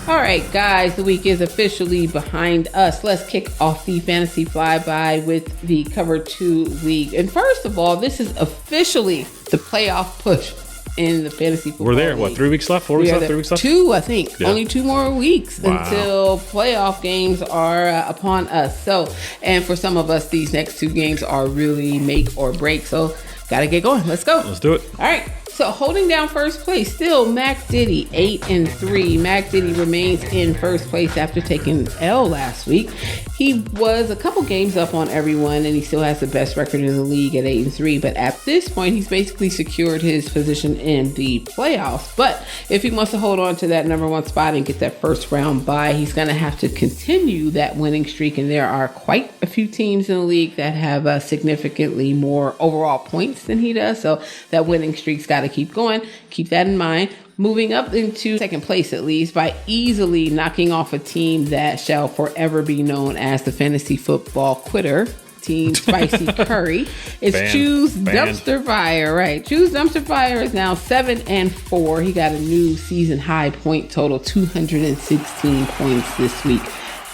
All right, guys, the week is officially behind us. Let's kick off the fantasy flyby with the Cover 2 League. And first of all, this is officially the playoff push in the fantasy football We're there. league. What, 3 weeks left? 4 weeks left? 3 weeks left? 2, I think. Yeah. Only 2 more weeks Wow. until playoff games are upon us. So, and for some of us, these next 2 games are really make or break. So, gotta get going. Let's go. Let's do it. All right. So holding down first place, still Mac Diddy, 8-3. Mac Diddy remains in first place after taking L last week. He was a couple games up on everyone, and he still has the best record in the league at 8-3. But at this point, he's basically secured his position in the playoffs. But if he wants to hold on to that number 1 spot and get that first round bye, he's going to have to continue that winning streak. And there are quite a few teams in the league that have significantly more overall points than he does. So that winning streak's got to keep going. Keep that in mind. Moving up into second place, at least, by easily knocking off a team that shall forever be known as the fantasy football quitter team, Spicy Curry. It's Choose Dumpster Fire, right? Choose Dumpster Fire is now 7-4. He got a new season high point total, 216 points this week.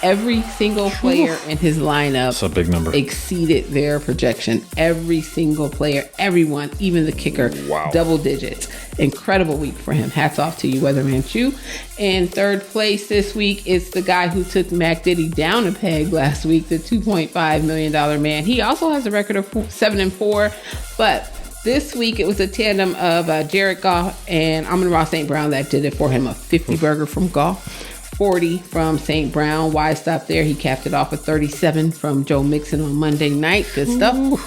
Every single player in his lineup, that's a big number, exceeded their projection. Every single player, everyone, even the kicker, double digits. Incredible week for him. Hats off to you, Weatherman Chu. In third place this week, it's the guy who took Mac Diddy down a peg last week, the $2.5 million man. He also has a record of 7-4, but this week, it was a tandem of Jared Goff and Amon-Ra St. Brown that did it for him. A 50 burger from Goff, 40 from St. Brown. Why stop there? He capped it off with 37 from Joe Mixon on Monday night. Good stuff. Ooh.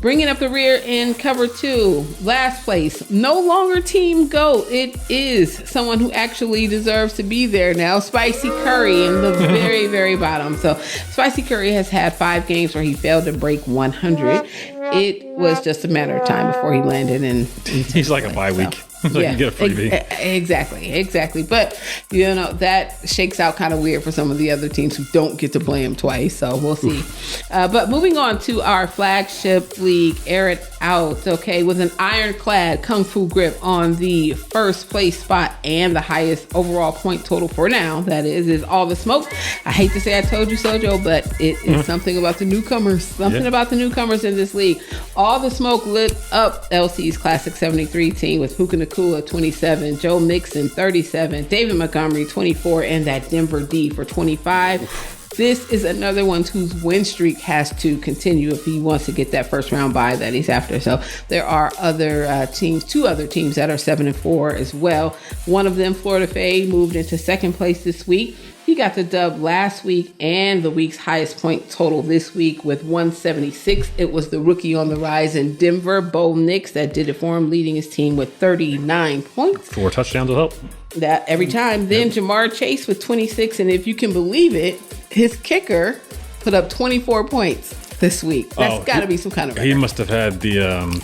Bringing up the rear in Cover 2. Last place. No longer Team GOAT. It is someone who actually deserves to be there now. Spicy Curry in the very, very bottom. So Spicy Curry has had 5 games where he failed to break 100. It was just a matter of time before he landed in he's like a bye week. So yeah, get a freebie. Exactly. But, you know, that shakes out kind of weird for some of the other teams who don't get to play him twice. So we'll see. But moving on to our flagship league, Air It Out, okay, with an ironclad Kung Fu grip on the first place spot and the highest overall point total for now, that is All the Smoke. I hate to say I told you so, Joe, but it is something about the newcomers. About the newcomers in this league. All the Smoke lit up LC's Classic 73 team with Puka Nakua 27, Joe Mixon 37, David Montgomery 24, and that Denver D for 25. This is another one whose win streak has to continue if he wants to get that first round bye that he's after. So there are other teams, 2 other teams that are 7-4 as well. One of them, Florida Faye, moved into second place this week. He got the dub last week and the week's highest point total this week with 176. It was the rookie on the rise in Denver, Bo Nix, that did it for him, leading his team with 39 points. 4 touchdowns will help. That every time. Then Jamar Chase with 26. And if you can believe it, his kicker put up 24 points this week. That's got to be some kind of record. He must have had the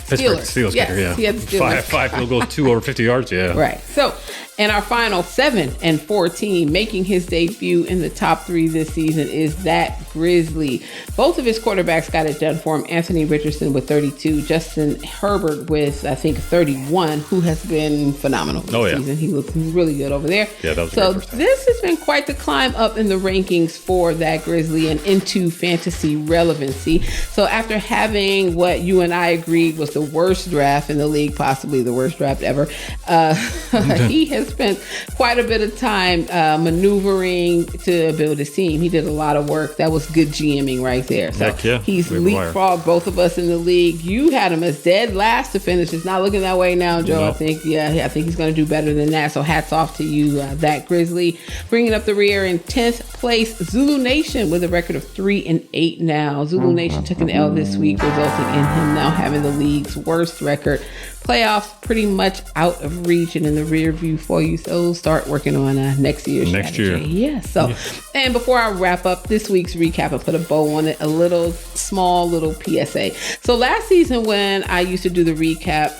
Pittsburgh Steelers kicker, yeah. He had the Steelers. 5 field goals, 2 over 50 yards, yeah. Right. So, and our final 7-4 team making his debut in the top 3 this season is that Grizzly. Both of his quarterbacks got it done for him. Anthony Richardson with 32, Justin Herbert with, I think, 31, who has been phenomenal this season. He looks really good over there. Yeah, that was so this has been quite the climb up in the rankings for that Grizzly and into fantasy relevancy. So after having what you and I agreed was the worst draft in the league, possibly the worst draft ever, he has spent quite a bit of time maneuvering to build his team. He did a lot of work. That was good GMing right there. So he's leapfrogged both of us in the league. You had him as dead last to finish. It's not looking that way now, Joe. I think he's going to do better than that. So hats off to you, that Grizzly. Bringing up the rear in 10th place, Zulu Nation with a record of 3-8 now. Zulu Nation took an L this week, resulting in him now having the league's worst record. Playoffs pretty much out of reach and in the rear view for you. So start working on next year's strategy. Yeah. So, and before I wrap up this week's recap and put a bow on it, a small little PSA. So last season when I used to do the recap,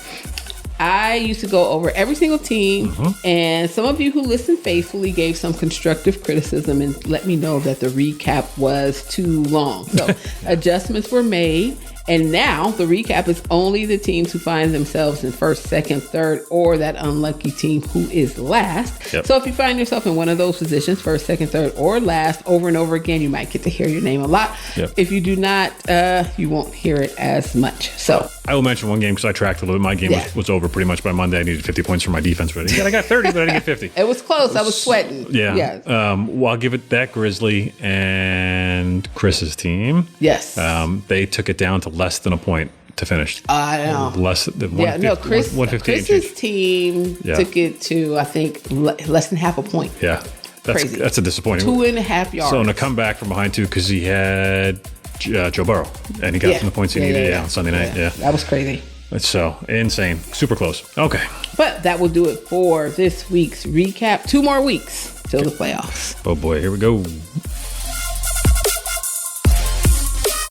I used to go over every single team, and some of you who listened faithfully gave some constructive criticism and let me know that the recap was too long. So adjustments were made. And now the recap is only the teams who find themselves in first, second, third, or that unlucky team who is last. Yep. So if you find yourself in one of those positions, first, second, third, or last, over and over again, you might get to hear your name a lot. Yep. If you do not, you won't hear it as much. So I will mention one game because I tracked a little bit. My game was over pretty much by Monday. I needed 50 points for my defense. But I got 30, but I didn't get 50. it was close. I was sweating. Yeah. Yes. Well, I'll give it that Grizzly and Chris's team. Yes. They took it down to less than a point to finish. I know. Less than 150. Chris's team took it to, I think, less than half a point. Yeah. Crazy. That's a disappointing. 2.5 yards. So in a comeback from behind too, because he had Joe Burrow, and he got from the points he needed on Sunday night. Yeah. That was crazy. So insane. Super close. Okay. But that will do it for this week's recap. 2 more weeks till the playoffs. Oh boy, here we go.